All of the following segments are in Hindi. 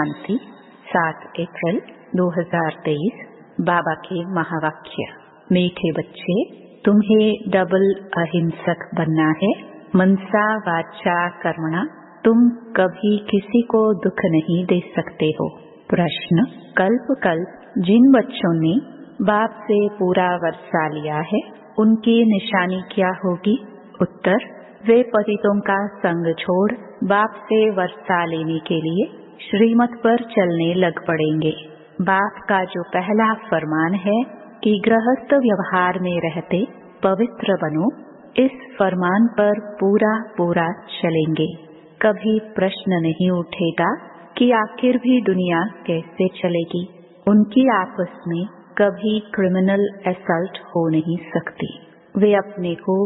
शांति 7 अप्रैल 2023। बाबा के महावाक्य। मीठे बच्चे, तुम्हें डबल अहिंसक बनना है। मनसा वाचा कर्मणा, तुम कभी किसी को दुख नहीं दे सकते हो। प्रश्न, कल्प कल्प जिन बच्चों ने बाप से पूरा वर्षा लिया है, उनकी निशानी क्या होगी? उत्तर, वे पतितों का संग छोड़ बाप से वर्षा लेने के लिए श्रीमत पर चलने लग पड़ेंगे। बाप का जो पहला फरमान है कि गृहस्थ व्यवहार में रहते पवित्र बनो, इस फरमान पर पूरा पूरा चलेंगे। कभी प्रश्न नहीं उठेगा कि आखिर भी दुनिया कैसे चलेगी। उनकी आपस में कभी क्रिमिनल असल्ट हो नहीं सकती। वे अपने को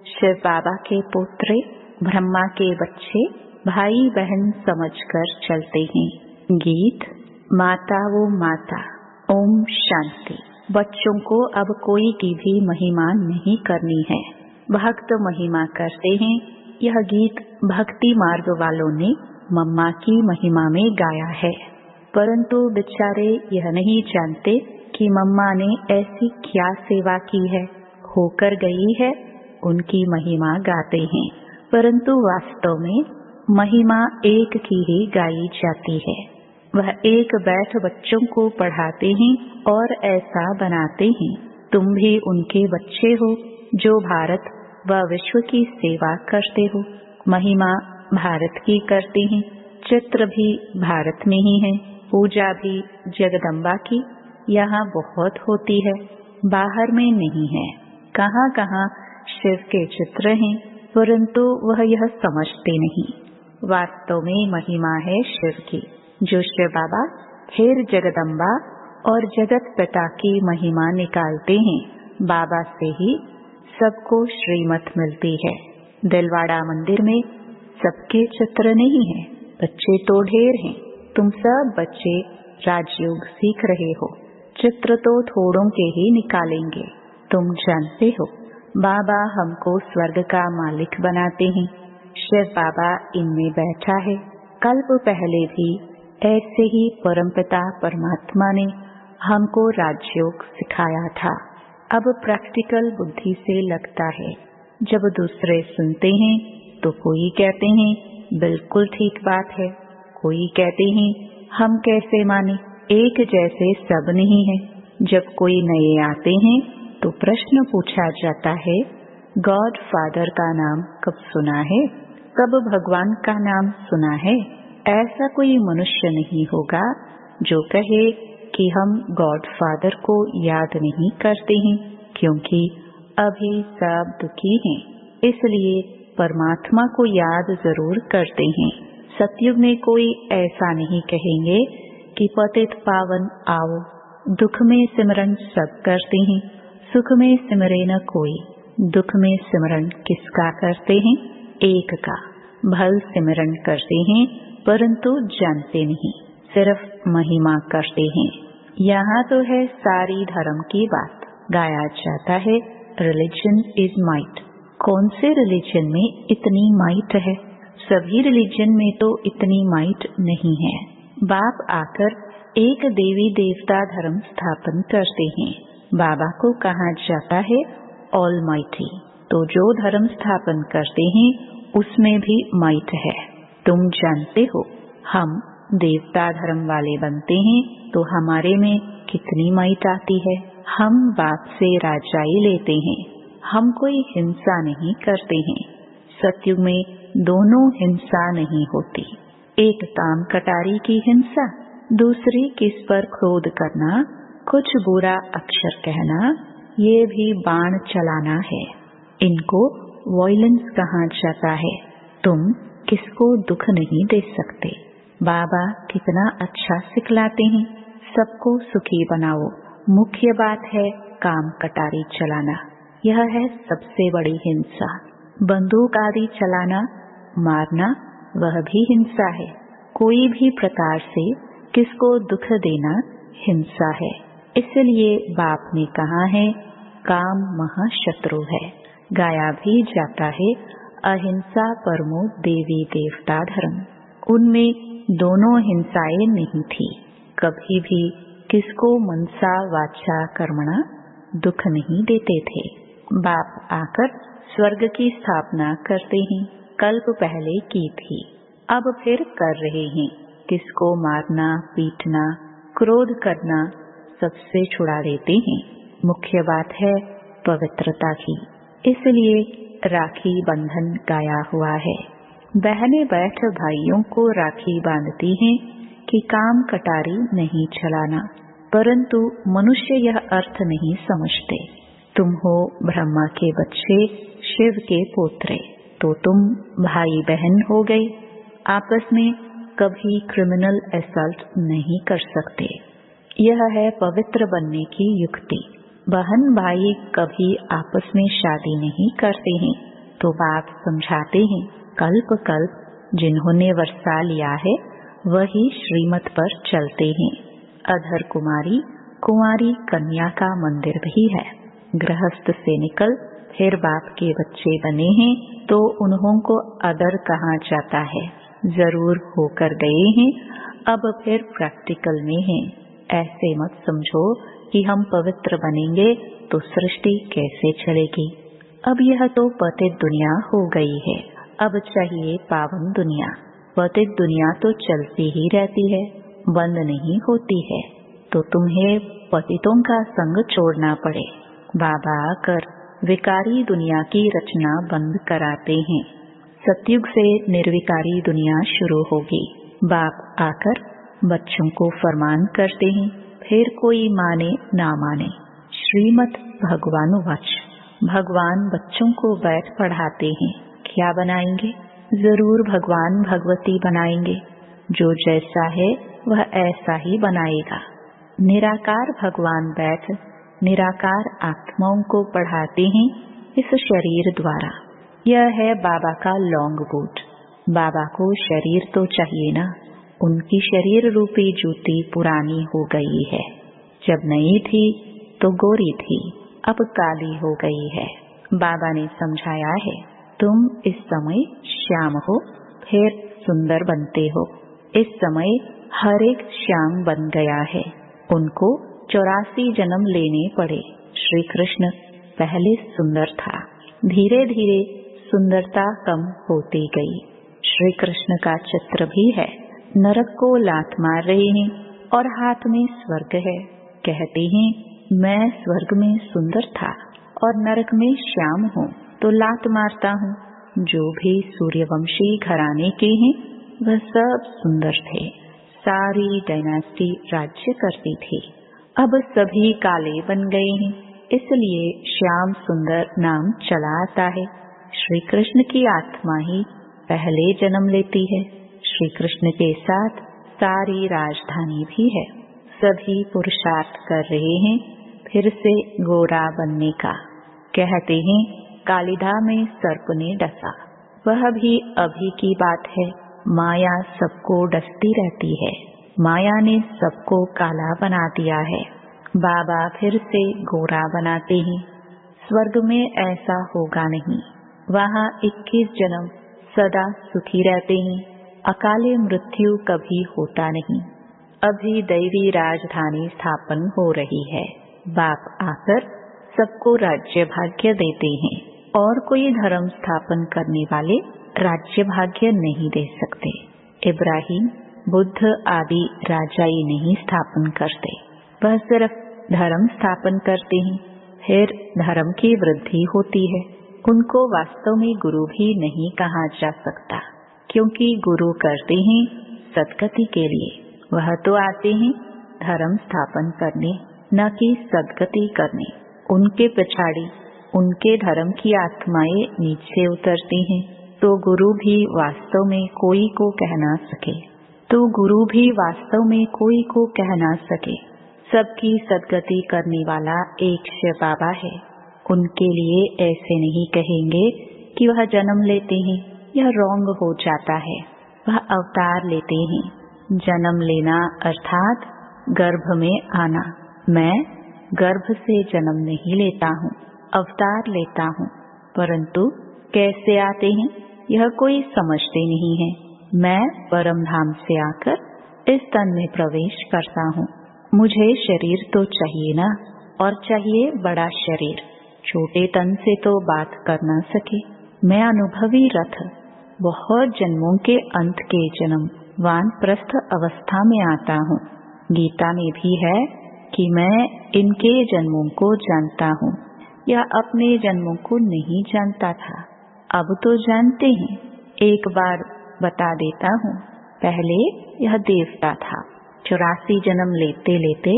शिव बाबा के पोत्रे, ब्रह्मा के बच्चे, भाई बहन समझकर चलते हैं। गीत, माता वो माता। ओम शांति। बच्चों को अब कोई की भी महिमा नहीं करनी है, भक्त महिमा करते हैं। यह गीत भक्ति मार्ग वालों ने मम्मा की महिमा में गाया है, परंतु बेचारे यह नहीं जानते कि मम्मा ने ऐसी क्या सेवा की है, होकर गई है। उनकी महिमा गाते हैं, परंतु वास्तव में महिमा एक की ही गाई जाती है। वह एक बैठ बच्चों को पढ़ाते हैं और ऐसा बनाते हैं। तुम भी उनके बच्चे हो जो भारत व विश्व की सेवा करते हो। महिमा भारत की करते हैं, चित्र भी भारत में ही है, पूजा भी जगदम्बा की यहाँ बहुत होती है, बाहर में नहीं है। कहाँ कहाँ शिव के चित्र हैं, परंतु वह यह समझते नहीं। वास्तव में महिमा है शिव की, जो शिव बाबा फिर जगदम्बा और जगत पिता की महिमा निकालते हैं। बाबा से ही सबको श्रीमत मिलती है। दिलवाड़ा मंदिर में सबके चित्र नहीं है, बच्चे तो ढेर हैं। तुम सब बच्चे राजयोग सीख रहे हो, चित्र तो थोड़ों के ही निकालेंगे। तुम जानते हो बाबा हमको स्वर्ग का मालिक बनाते हैं। शिव बाबा इनमें बैठा है। कल्प पहले भी ऐसे ही परमपिता परमात्मा ने हमको राजयोग सिखाया था। अब प्रैक्टिकल बुद्धि से लगता है। जब दूसरे सुनते हैं तो कोई कहते हैं बिल्कुल ठीक बात है, कोई कहते हैं हम कैसे माने, एक जैसे सब नहीं है। जब कोई नए आते हैं तो प्रश्न पूछा जाता है, गॉड फादर का नाम कब सुना है, कब भगवान का नाम सुना है? ऐसा कोई मनुष्य नहीं होगा जो कहे कि हम गॉड फादर को याद नहीं करते हैं, क्योंकि अभी सब दुखी हैं, इसलिए परमात्मा को याद जरूर करते हैं। सतयुग में कोई ऐसा नहीं कहेंगे कि पतित पावन आओ, दुख में सिमरन सब करते हैं, सुख में सिमरे न कोई। दुख में सिमरन किसका करते हैं? एक का। भल सिमरन करते हैं, परंतु जानते नहीं, सिर्फ महिमा करते हैं। यहाँ तो है सारी धर्म की बात। गाया जाता है रिलीजन इज माइट। कौन से रिलीजन में इतनी माइट है? सभी रिलीजन में तो इतनी माइट नहीं है। बाप आकर एक देवी देवता धर्म स्थापन करते हैं। बाबा को कहा जाता है ऑल माइटी। तो जो धर्म स्थापन करते हैं उसमें भी माइट है। तुम जानते हो हम देवता धर्म वाले बनते हैं तो हमारे में कितनी माइट आती है। हम बाप से राजाई लेते हैं, हम कोई हिंसा नहीं करते हैं। सतयुग में दोनों हिंसा नहीं होती। एक ताम कटारी की हिंसा, दूसरी किस पर क्रोध करना, कुछ बुरा अक्षर कहना, ये भी बाण चलाना है। इनको वॉयलेंस कहा जाता है। तुम किसको दुख नहीं दे सकते। बाबा कितना अच्छा सिखलाते हैं, सबको सुखी बनाओ। मुख्य बात है काम कटारी चलाना, यह है सबसे बड़ी हिंसा। बंदूक आदि चलाना, मारना, वह भी हिंसा है। कोई भी प्रकार से किसको दुख देना हिंसा है। इसलिए बाप ने कहा है काम महाशत्रु है। गाया भी जाता है अहिंसा परमो देवी देवता धर्म। उनमें दोनों हिंसाएं नहीं थी। कभी भी किसको मनसा वाचा कर्मणा दुख नहीं देते थे। बाप आकर स्वर्ग की स्थापना करते हैं। कल्प पहले की थी, अब फिर कर रहे हैं। किसको मारना, पीटना, क्रोध करना सबसे छुड़ा देते हैं। मुख्य बात है पवित्रता की, इसलिए राखी बंधन गाया हुआ है। बहनें बैठ भाइयों को राखी बांधती हैं कि काम कटारी नहीं चलाना, परंतु मनुष्य यह अर्थ नहीं समझते। तुम हो ब्रह्मा के बच्चे, शिव के पोत्रे, तो तुम भाई बहन हो गए। आपस में कभी क्रिमिनल असल्ट नहीं कर सकते। यह है पवित्र बनने की युक्ति। बहन भाई कभी आपस में शादी नहीं करते हैं, तो बाप समझाते हैं कल्प कल्प जिन्होंने वर्षा लिया है वही श्रीमत पर चलते हैं। अधर कुमारी, कुंवारी कन्या का मंदिर भी है। गृहस्थ से निकल फिर बाप के बच्चे बने हैं, तो उन्हों को अदर कहा जाता है। जरूर होकर गए हैं, अब फिर प्रैक्टिकल में हैं। ऐसे मत समझो कि हम पवित्र बनेंगे तो सृष्टि कैसे चलेगी। अब यह तो पतित दुनिया हो गई है, अब चाहिए पावन दुनिया। पतित दुनिया तो चलती ही रहती है, बंद नहीं होती है, तो तुम्हें पतितों का संग छोड़ना पड़े। बाबा आकर विकारी दुनिया की रचना बंद कराते हैं। सतयुग से निर्विकारी दुनिया शुरू होगी। बाप आकर बच्चों को फरमान करते हैं, फिर कोई माने ना माने। श्रीमत भगवान वच, भगवान बच्चों को बैठ पढ़ाते हैं। क्या बनाएंगे? जरूर भगवान भगवती बनाएंगे। जो जैसा है वह ऐसा ही बनाएगा। निराकार भगवान बैठ निराकार आत्माओं को पढ़ाते हैं इस शरीर द्वारा। यह है बाबा का लॉन्ग बूट। बाबा को शरीर तो चाहिए ना, उनकी शरीर रूपी जूती पुरानी हो गई है। जब नई थी तो गोरी थी, अब काली हो गई है। बाबा ने समझाया है, तुम इस समय श्याम हो, फिर सुंदर बनते हो। इस समय हर एक श्याम बन गया है। उनको 84 जन्म लेने पड़े। श्री कृष्ण पहले सुंदर था, धीरे धीरे सुंदरता कम होती गई। श्री कृष्ण का चित्र भी है। नरक को लात मार रहे हैं और हाथ में स्वर्ग है। कहते हैं मैं स्वर्ग में सुंदर था और नरक में श्याम हूँ, तो लात मारता हूँ। जो भी सूर्यवंशी घराने के हैं वह सब सुंदर थे। सारी डायनास्टी राज्य करती थी। अब सभी काले बन गए हैं, इसलिए श्याम सुंदर नाम चला आता है। श्री कृष्ण की आत्मा ही पहले जन्म लेती है। श्री कृष्ण के साथ सारी राजधानी भी है। सभी पुरुषार्थ कर रहे हैं फिर से गोरा बनने का। कहते हैं कालिधा में सर्प ने डसा, वह भी अभी की बात है। माया सबको डसती रहती है। माया ने सबको काला बना दिया है। बाबा फिर से गोरा बनाते हैं। स्वर्ग में ऐसा होगा नहीं, वहाँ 21 जन्म सदा सुखी रहते हैं। अकाले मृत्यु कभी होता नहीं। अभी दैवी राजधानी स्थापन हो रही है। बाप आकर सबको राज्य भाग्य देते हैं, और कोई धर्म स्थापन करने वाले राज्य भाग्य नहीं दे सकते। इब्राहिम, बुद्ध आदि राजा ही नहीं स्थापन करते, वह सिर्फ धर्म स्थापन करते हैं। फिर धर्म की वृद्धि होती है। उनको वास्तव में गुरु भी नहीं कहा जा सकता, क्योंकि गुरु करते हैं सदगति के लिए। वह तो आते हैं धर्म स्थापन करने, न कि सदगति करने। उनके पिछाड़ी उनके धर्म की आत्माएं नीचे उतरती हैं, तो गुरु भी वास्तव में कोई को कह ना सके। सबकी सदगति करने वाला एक शिव बाबा है। उनके लिए ऐसे नहीं कहेंगे कि वह जन्म लेते हैं, यह रॉन्ग हो जाता है। वह अवतार लेते हैं। जन्म लेना अर्थात गर्भ में आना। मैं गर्भ से जन्म नहीं लेता हूँ, अवतार लेता हूँ। परंतु कैसे आते हैं यह कोई समझते नहीं है। मैं परम धाम से आकर इस तन में प्रवेश करता हूँ। मुझे शरीर तो चाहिए ना, और चाहिए बड़ा शरीर। छोटे तन से तो बात कर ना सके। मैं अनुभवी रथ बहुत जन्मों के अंत के जन्म वानप्रस्थ अवस्था में आता हूँ। गीता में भी है कि मैं इनके जन्मों को जानता हूँ, या अपने जन्मों को नहीं जानता था, अब तो जानते हैं। एक बार बता देता हूँ, पहले यह देवता था, 84 जन्म लेते लेते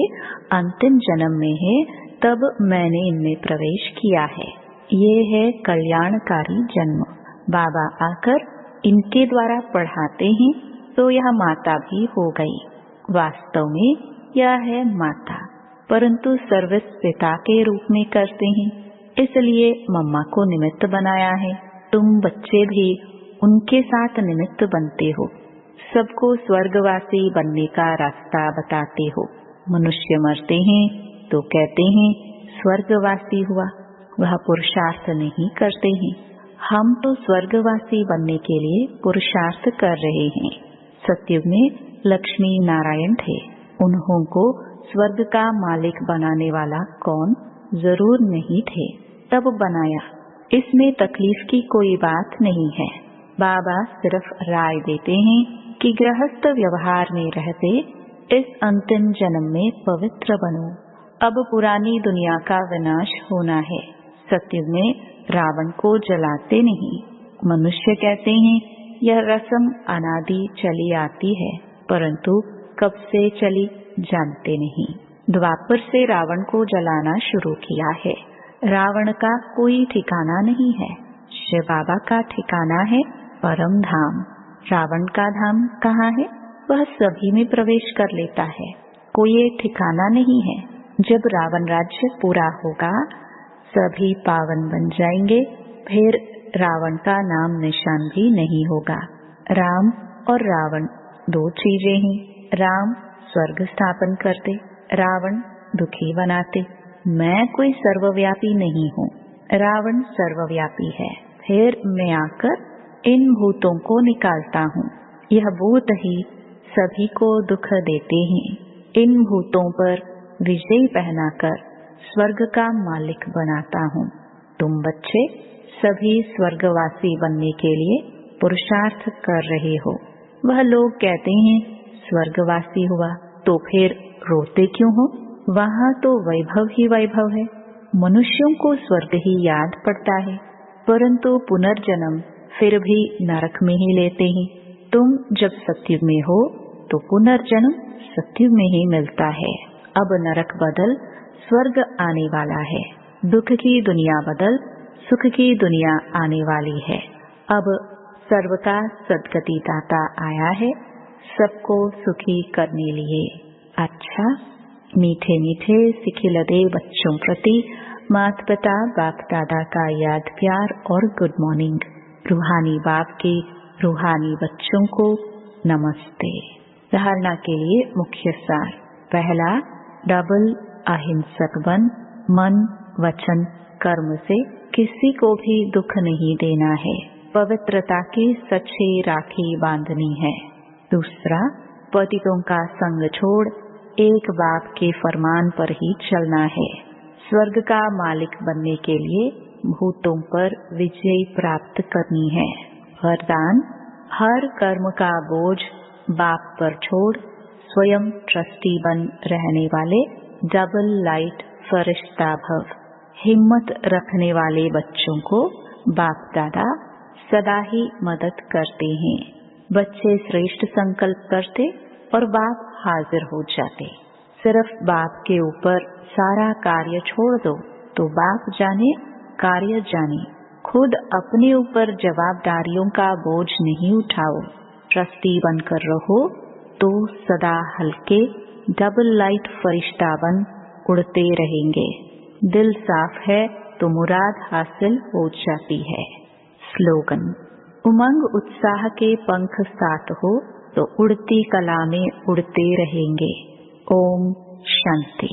अंतिम जन्म में है, तब मैंने इनमें प्रवेश किया है। ये है कल्याणकारी जन्म। बाबा आकर इनके द्वारा पढ़ाते हैं, तो यह माता भी हो गई। वास्तव में यह है माता, परंतु सर्विस पिता के रूप में करते हैं, इसलिए मम्मा को निमित्त बनाया है। तुम बच्चे भी उनके साथ निमित्त बनते हो, सबको स्वर्गवासी बनने का रास्ता बताते हो। मनुष्य मरते हैं तो कहते हैं स्वर्गवासी हुआ, वह पुरुषार्थ नहीं करते हैं। हम तो स्वर्गवासी बनने के लिए पुरुषार्थ कर रहे हैं। सतयुग में लक्ष्मी नारायण थे, उन्हों को स्वर्ग का मालिक बनाने वाला कौन जरूर नहीं थे, तब बनाया। इसमें तकलीफ की कोई बात नहीं है। बाबा सिर्फ राय देते हैं कि गृहस्थ व्यवहार में रहते इस अंतिम जन्म में पवित्र बनो। अब पुरानी दुनिया का विनाश होना है। सतयुग में रावण को जलाते नहीं। मनुष्य कहते हैं यह रस्म अनादि चली आती है, परंतु कब से चली जानते नहीं। द्वापर से रावण को जलाना शुरू किया है। रावण का कोई ठिकाना नहीं है, शिव बाबा का ठिकाना है परम धाम। रावण का धाम कहाँ है? वह सभी में प्रवेश कर लेता है, कोई एक ठिकाना नहीं है। जब रावण राज्य पूरा होगा, सभी पावन बन जाएंगे, फिर रावण का नाम निशान भी नहीं होगा। राम और रावण दो चीजें हैं। राम स्वर्ग स्थापन करते, रावण दुखी बनाते। मैं कोई सर्वव्यापी नहीं हूँ, रावण सर्वव्यापी है। फिर मैं आकर इन भूतों को निकालता हूँ। यह भूत ही सभी को दुख देते हैं। इन भूतों पर विजय पहनाकर स्वर्ग का मालिक बनाता हूँ। तुम बच्चे सभी स्वर्गवासी बनने के लिए पुरुषार्थ कर रहे हो। वह लोग कहते हैं स्वर्गवासी हुआ, तो फिर रोते क्यों हो? वहाँ तो वैभव ही वैभव है। मनुष्यों को स्वर्ग ही याद पड़ता है, परंतु पुनर्जन्म फिर भी नरक में ही लेते हैं। तुम जब सतयुग में हो तो पुनर्जन्म सतयुग में ही मिलता है। अब नरक बदल स्वर्ग आने वाला है। दुख की दुनिया बदल सुख की दुनिया आने वाली है। अब सर्व का सद्गति दाता आया है, सबको सुखी करने लिए। अच्छा, मीठे मीठे सिखिलदे बच्चों प्रति माता पिता बाप दादा का याद प्यार और गुड मॉर्निंग। रूहानी बाप के रूहानी बच्चों को नमस्ते। धारणा के लिए मुख्य सार। पहला, डबल अहिंसक बन। मन वचन कर्म से किसी को भी दुख नहीं देना है। पवित्रता की सच्ची राखी बांधनी है। दूसरा, पतितों का संग छोड़ एक बाप के फरमान पर ही चलना है। स्वर्ग का मालिक बनने के लिए भूतों पर विजय प्राप्त करनी है। वरदान, हर कर्म का बोझ बाप पर छोड़ स्वयं ट्रस्टी बन रहने वाले डबल लाइट फरिश्ता भव। हिम्मत रखने वाले बच्चों को बाप दादा सदा ही मदद करते हैं। बच्चे श्रेष्ठ संकल्प करते और बाप हाजिर हो जाते। सिर्फ बाप के ऊपर सारा कार्य छोड़ दो तो बाप जाने कार्य जाने। खुद अपने ऊपर जवाबदारियों का बोझ नहीं उठाओ। ट्रस्टी बनकर रहो तो सदा हल्के डबल लाइट फरिश्ता बन उड़ते रहेंगे। दिल साफ है तो मुराद हासिल हो जाती है। स्लोगन, उमंग उत्साह के पंख साथ हो तो उड़ती कला में उड़ते रहेंगे। ओम शांति।